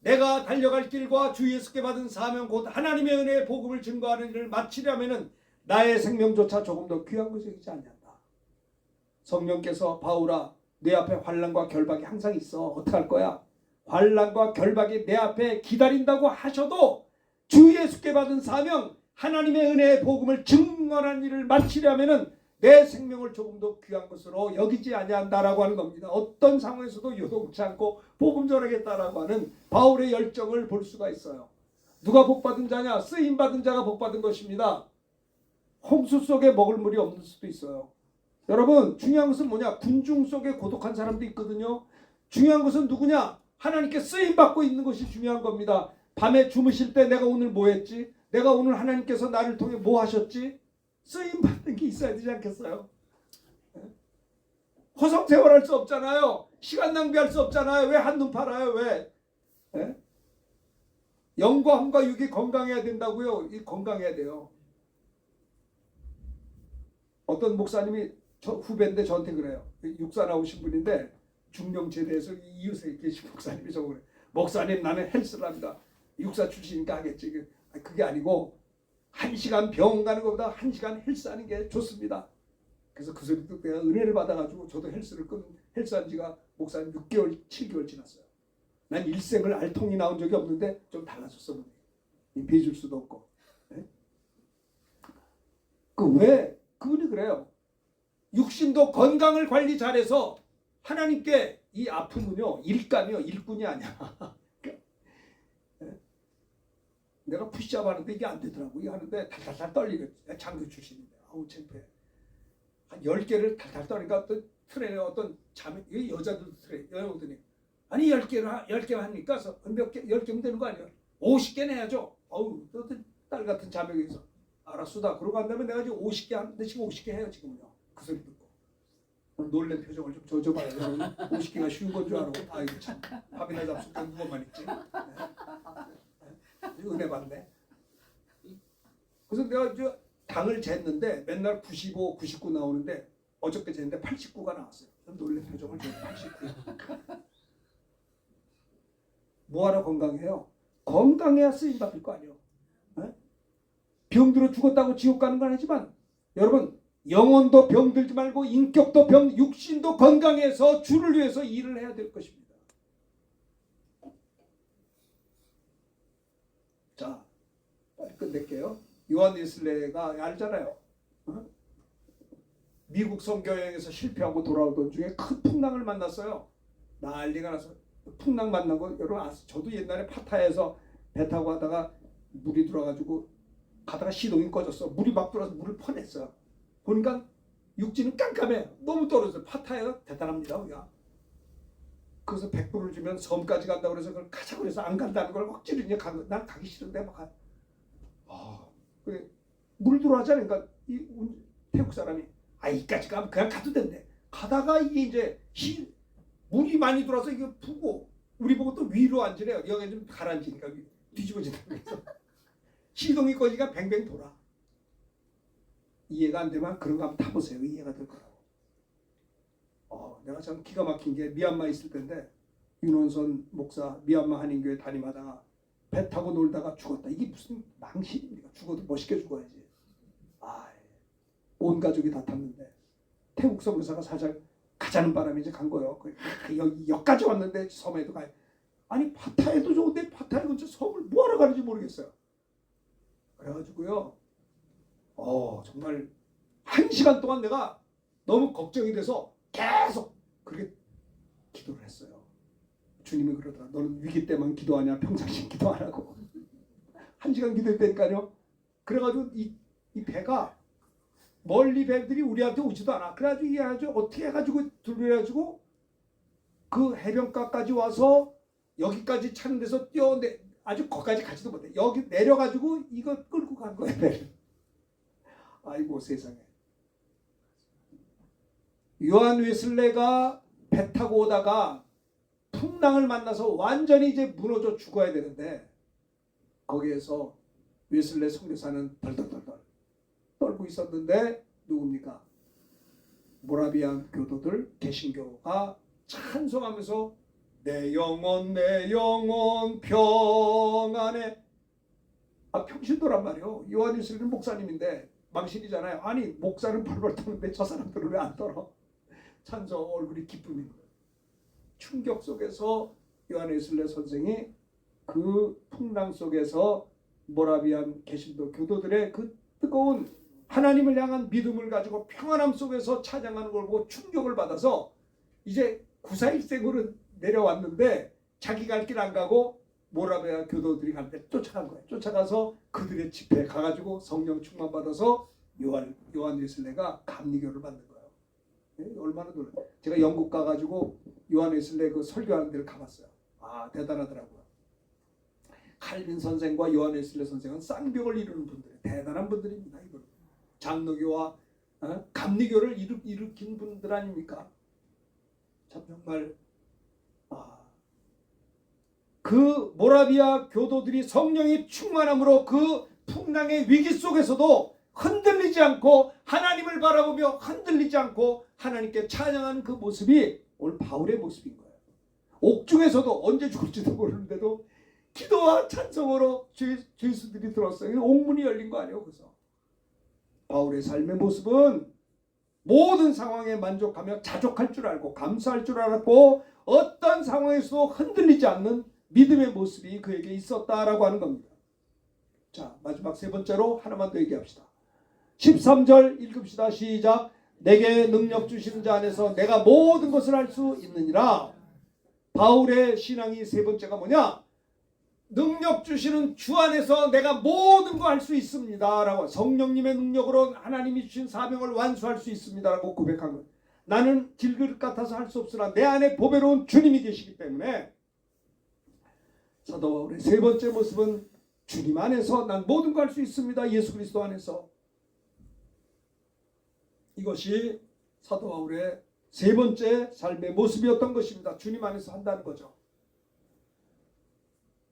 내가 달려갈 길과 주 예수께 받은 사명 곧 하나님의 은혜의 복음을 증거하는 일을 마치려면은 나의 생명조차 조금 더 귀한 것이 되지 않는다. 성령께서 바울아 내 앞에 환난과 결박이 항상 있어. 어떡할 거야? 환난과 결박이 내 앞에 기다린다고 하셔도 주 예수께 받은 사명 하나님의 은혜의 복음을 증언하는 일을 마치려면은 내 생명을 조금 더 귀한 것으로 여기지 아니한다라고 하는 겁니다. 어떤 상황에서도 요동치 않고 복음 전하겠다라고 하는 바울의 열정을 볼 수가 있어요. 누가 복받은 자냐? 쓰임받은 자가 복받은 것입니다. 홍수 속에 먹을 물이 없는 수도 있어요. 여러분 중요한 것은 뭐냐? 군중 속에 고독한 사람도 있거든요. 중요한 것은 누구냐? 하나님께 쓰임받고 있는 것이 중요한 겁니다. 밤에 주무실 때 내가 오늘 뭐 했지? 내가 오늘 하나님께서 나를 통해 뭐 하셨지? 쓰임받는 게 있어야 되지 않겠어요? 허송세월할 수 없잖아요. 시간 낭비할 수 없잖아요. 왜 한눈 팔아요? 왜? 영과 함과 육이 건강해야 된다고요. 이 건강해야 돼요. 어떤 목사님이 후배인데 저한테 그래요. 육사 나오신 분인데 중명제대에서 이웃에 계신 목사님이 저거 그래. 목사님 나는 헬스를 합니다. 육사 출신이니까 하겠지. 그게 아니고 1시간 병원 가는 것보다 1시간 헬스하는 게 좋습니다. 그래서 그 소리 듣고 내가 은혜를 받아가지고 저도 헬스한 지가 목사님 6개월 7개월 지났어요. 난 일생을 알통이 나온 적이 없는데 좀 달라졌어. 빚줄 수도 없고. 네? 그분이 그래요. 육신도 건강을 관리 잘해서 하나님께 이 아픔은요 일감이요 일꾼이 아니야. 내가 푸시업 하는데 이게 안 되더라고. 이거 하는데 달달달 떨리게. 장교 출신인데 아우 창피해. 한 10개를 달달 떨니까 어떤 트레이너 어떤 자매 여자들도 여자들이 아니 10개만 하니까 몇 개 10개면 되는 거 아니야? 50개는 해야죠. 어우 어떤 딸 같은 자매에서 알았수다. 그러고 한다면 내가 지금 50개 하는데 지금 50개 해요 지금요. 그 소리 듣고 놀란 표정을 좀 줘줘봐요. 50개가 쉬운 건 줄 알고 아이고 참 밥이나 잡수 때 누워만 있지. 은혜 받네. 그래서 내가 저 당을 쟀는데 맨날 95, 99 나오는데 어저께 쟀는데 89가 나왔어요. 놀란 표정을 줘. 89. 뭐하러 건강해요? 건강해야 쓰임 받을 거 아니에요. 병들어 죽었다고 지옥 가는 건 아니지만 여러분 영혼도 병들지 말고 인격도 육신도 건강해서 주를 위해서 일을 해야 될 것입니다. 자, 빨리 끝낼게요. 요한 웨슬레가 알잖아요. 미국 선교여행에서 실패하고 돌아오던 중에 큰 풍랑을 만났어요. 난리가 나서 풍랑 만난 거 여러분 아세요? 저도 옛날에 파타야에서 배 타고 가다가 물이 들어가지고 가다가 시동이 꺼졌어. 물이 막 들어와서 물을 퍼냈어요. 보니까 육지는 깜깜해. 너무 떨어져요. 파타야가 대단합니다. 우리가. 그래서 100불을 주면 섬까지 간다고 그래서 그걸 가자고 그래서 안 간다는 걸 억지로 이제 난 가기 싫은데 막 그래 물 들어왔잖아요. 그러니까 이 태국 사람이 이까지 가면 그냥 가도 된대. 가다가 이게 이제 물이 많이 들어와서 이게 푸고 우리 보고 또 위로 앉으래요. 여기 좀 가라앉으니까 뒤집어진다고 그래서 시동이 꺼지니까 뱅뱅 돌아. 이해가 안 되면 그런 거 한번 타보세요. 이해가 될 거라고. 내가 참 기가 막힌 게 미얀마 있을 때인데 윤원선 목사 미얀마 한인교회 담임하다가 배 타고 놀다가 죽었다. 이게 무슨 망신입니까? 죽어도 멋있게 죽어야지. 온 가족이 다 탔는데 태국 선교사가 살짝 가자는 바람에 이제 간 거예요. 여기까지 왔는데 섬에도 가요. 아니 파타야도 좋은데 파타야 근처 섬을 뭐하러 가는지 모르겠어요. 그래가지고요. 정말 1시간 동안 내가 너무 걱정이 돼서 계속 그렇게 기도를 했어요. 주님이 그러더라. 너는 위기 때만 기도하냐 평상시 기도 안 하고. 1시간 기도했다니까요. 그래가지고 이 배가 멀리 배들이 우리한테 오지도 않아. 그래가지고 이게 아주 어떻게 해가지고 둘러가지고 그 해변가까지 와서 여기까지 차는 데서 뛰어내 아주 거기까지 가지도 못해. 여기 내려가지고 이거 끌고 간 거야. 아이고 세상에. 요한 웨슬레가 배 타고 오다가 풍랑을 만나서 완전히 이제 무너져 죽어야 되는데 거기에서 웨슬레 선교사는 덜덜덜덜 떨고 있었는데 누굽니까? 모라비안 교도들 개신교가 찬송하면서 내 영혼 평안해. 평신도란 말이요. 요한 웨슬레는 목사님인데 망신이잖아요. 아니 목사는 벌벌 떠는데 저 사람들은 왜 안 떨어? 찬송 얼굴이 기쁨인 거예요. 충격 속에서 요한 웨슬레 선생이 그 풍랑 속에서 모라비안 개신도 교도들의 그 뜨거운 하나님을 향한 믿음을 가지고 평안함 속에서 찬양하는 걸 보고 충격을 받아서 이제 구사일생으로 내려왔는데 자기 갈 길 안 가고 모라비안 교도들이 갈 때 쫓아간 거예요. 쫓아가서 그들의 집회에 가가지고 성령 충만 받아서 요한 웨슬레가 감리교를 받는 거예요. 얼마나 놀라요. 제가 영국 가가지고 요한 웨슬레 그 설교하는 데를 가봤어요. 대단하더라고요. 칼빈 선생과 요한 웨슬레 선생은 쌍벽을 이루는 분들, 대단한 분들입니다. 이걸 장로교와 감리교를 일으킨 분들 아닙니까? 참 정말 그 모라비아 교도들이 성령이 충만함으로 그 풍랑의 위기 속에서도 흔들리지 않고 하나님을 바라보며 흔들리지 않고 하나님께 찬양하는 그 모습이 오늘 바울의 모습인 거예요. 옥중에서도 언제 죽을지도 모르는데도 기도와 찬송으로 죄수들이 들었어요. 옥문이 열린 거 아니에요. 그래서 바울의 삶의 모습은 모든 상황에 만족하며 자족할 줄 알고 감사할 줄 알았고 어떤 상황에서도 흔들리지 않는 믿음의 모습이 그에게 있었다라고 하는 겁니다. 자, 마지막 세 번째로 하나만 더 얘기합시다. 13절 읽읍시다. 시작. 내게 능력 주시는 자 안에서 내가 모든 것을 할 수 있느니라. 바울의 신앙이 세 번째가 뭐냐? 능력 주시는 주 안에서 내가 모든 거 할 수 있습니다 라고, 성령님의 능력으로 하나님이 주신 사명을 완수할 수 있습니다 라고 고백한 것. 나는 질그릇 같아서 할 수 없으나 내 안에 보배로운 주님이 계시기 때문에 사도 바울의 세 번째 모습은 주님 안에서 난 모든 거 할 수 있습니다. 예수 그리스도 안에서. 이것이 사도 바울의 세 번째 삶의 모습이었던 것입니다. 주님 안에서 한다는 거죠.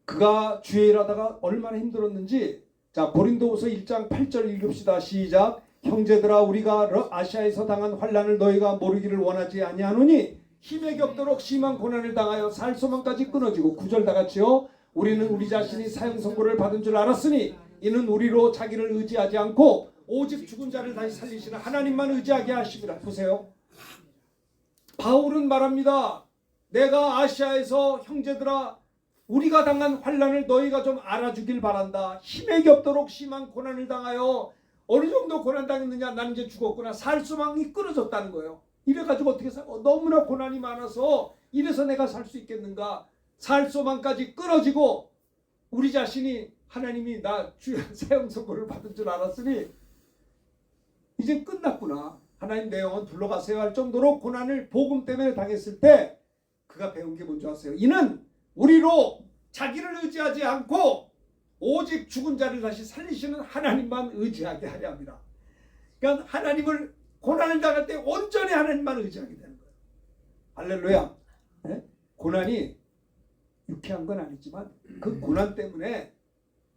그가 주의 일하다가 얼마나 힘들었는지, 자, 고린도후서 1장 8절 읽읍시다. 시작. 형제들아, 우리가 아시아에서 당한 환난을 너희가 모르기를 원하지 아니하노니 힘에 겹도록 심한 고난을 당하여 살 소망까지 끊어지고, 9절 다 같이요. 우리는 우리 자신이 사형 선고를 받은 줄 알았으니 이는 우리로 자기를 의지하지 않고 오직 죽은 자를 다시 살리시는 하나님만 의지하게 하심이라. 보세요. 바울은 말합니다. 내가 아시아에서 형제들아 우리가 당한 환난을 너희가 좀 알아주길 바란다. 힘에 겹도록 심한 고난을 당하여, 어느 정도 고난 당했느냐, 나는 이제 죽었구나, 살 소망이 끊어졌다는 거예요. 이래가지고 어떻게 너무나 고난이 많아서 이래서 내가 살 수 있겠는가, 살 소망까지 끊어지고 우리 자신이 하나님이 나 사형 선고를 받은 줄 알았으니 이제 끝났구나, 하나님 내 영혼 둘러가세요 할 정도로 고난을 복음 때문에 당했을 때 그가 배운 게 뭔지 아세요? 이는 우리로 자기를 의지하지 않고 오직 죽은 자를 다시 살리시는 하나님만 의지하게 하려 합니다. 그러니까 하나님을 고난을 당할 때 온전히 하나님만 의지하게 되는 거예요. 할렐루야. 네? 고난이 유쾌한 건 아니지만 그 고난 때문에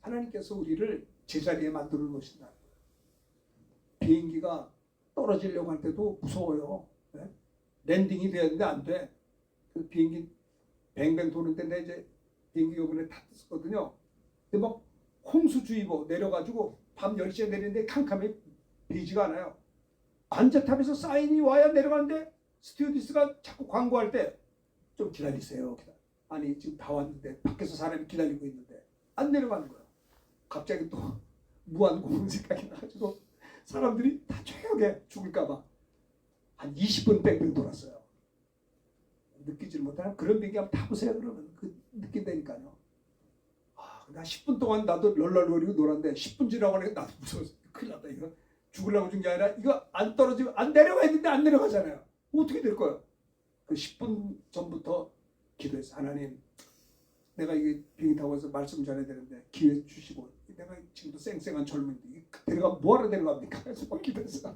하나님께서 우리를 제자리에 만들어 놓으신다. 비행기가 떨어지려고 할 때도 무서워요. 네? 랜딩이 되었는데 안 돼. 그 비행기 뱅뱅 도는데 내 이제 비행기 이번에 탔었거든요. 근데 막 홍수주의보 내려가지고 밤 10시에 내리는데 캄캄해 보이지가 않아요. 관제탑에서 사인이 와야 내려가는데 스튜어디스가 자꾸 광고할 때 좀 기다리세요. 아니 지금 다 왔는데 밖에서 사람이 기다리고 있는데 안 내려가는 거예요. 갑자기 또 무한공원 생각이 나가지고 사람들이 다 조용해 죽을까 봐 한 20분 뺑뺑 돌았어요. 느끼지를 못하는 그런 비행기 한번 타보세요. 그러면 그 느낀다니까요. 나 10분 동안 나도 널널거리고 놀았는데 10분 지나고 나니까 나도 무서워서 큰일 났다. 이거 죽으려고 준 게 아니라 이거 안 떨어지면 안 내려가야 되는데 안 내려가잖아요. 어떻게 될 거예요? 그 10분 전부터 기도했어. 하나님, 내가 이게 비행기 타고 와서 말씀 전해야 되는데 기회 주시고 내가 지금도 쌩쌩한 젊은이인데 내가 뭐하러 내려갑니까? 그래서 막 기도했어.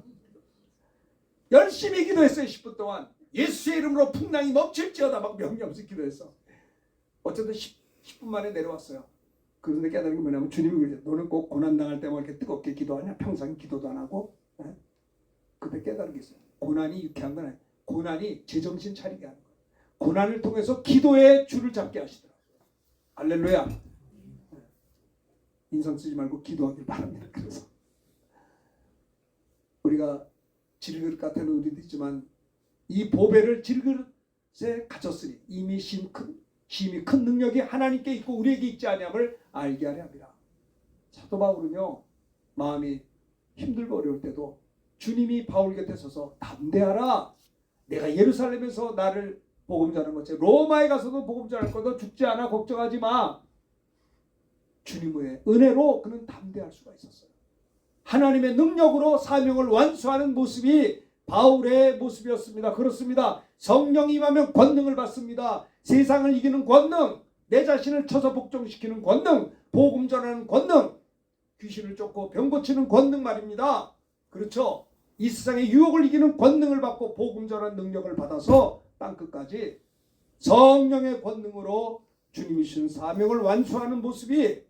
열심히 기도했어요. 10분 동안. 예수의 이름으로 풍랑이 멈출지어다 막 명령없이 기도했어. 어쨌든 10분 만에 내려왔어요. 그런데 깨달은 게 뭐냐면 주님이 그러죠. 너는 꼭 고난당할 때만 이렇게 뜨겁게 기도하냐? 평생 기도도 안 하고? 네? 그때 깨달은 게 있어요. 고난이 유쾌한 건 아니에요. 고난이 제정신 차리게 하는 거예요. 고난을 통해서 기도의 줄을 잡게 하시더라고요. 할렐루야. 네. 인상 쓰지 말고 기도하길 바랍니다. 그래서 우리가 질그릇 같은 의리도 있지만 이 보배를 질그릇에 갇혔으니 이미 힘이 큰 능력이 하나님께 있고 우리에게 있지 아니함을 알게 하려 합니다. 사도 바울은요 마음이 힘들고 어려울 때도 주님이 바울 곁에 서서 담대하라. 내가 예루살렘에서 나를 복음 전하는 것처럼 로마에 가서도 복음 전할 거다. 죽지 않아 걱정하지 마. 주님의 은혜로 그는 담대할 수가 있었어요. 하나님의 능력으로 사명을 완수하는 모습이 바울의 모습이었습니다. 그렇습니다. 성령이 임하면 권능을 받습니다. 세상을 이기는 권능, 내 자신을 쳐서 복종시키는 권능, 복음 전하는 권능, 귀신을 쫓고 병 고치는 권능 말입니다. 그렇죠? 이 세상의 유혹을 이기는 권능을 받고 복음 전하는 능력을 받아서 땅끝까지 성령의 권능으로 주님이 주신 사명을 완수하는 모습이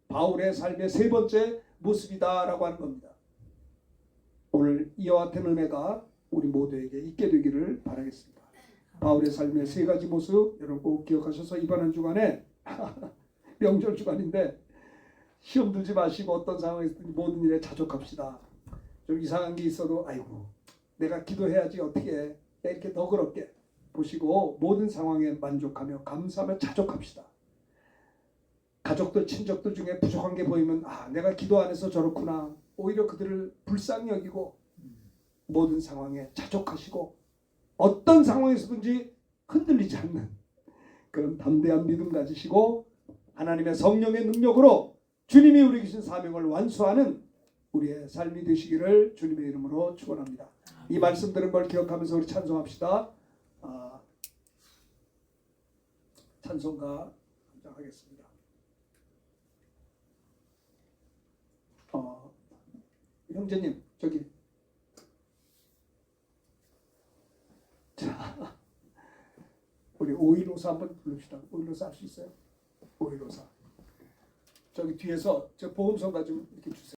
바울의 삶의 세 번째 모습이다라고 하는 겁니다. 오늘 이와 같은 은혜가 우리 모두에게 있게 되기를 바라겠습니다. 바울의 삶의 세 가지 모습 여러분 꼭 기억하셔서 이번 한 주간에 명절 주간인데 시험 들지 마시고 어떤 상황에서든 모든 일에 자족합시다. 좀 이상한 게 있어도 아이고 내가 기도해야지 어떻게 해. 이렇게 너그럽게 보시고 모든 상황에 만족하며 감사하며 자족합시다. 가족들 친척들 중에 부족한 게 보이면 내가 기도 안 해서 저렇구나. 오히려 그들을 불쌍히 여기고 모든 상황에 자족하시고 어떤 상황에서든지 흔들리지 않는 그런 담대한 믿음 가지시고 하나님의 성령의 능력으로 주님이 우리에게 주신 사명을 완수하는 우리의 삶이 되시기를 주님의 이름으로 축원합니다. 이 말씀 들은 걸 기억하면서 우리 찬송합시다. 찬송가 하겠습니다. 형제님 저기 자 우리 5154 한번 부릅시다. 5154 할 수 있어요? 5154 저기 뒤에서 저 보험성가 좀 이렇게 주세요.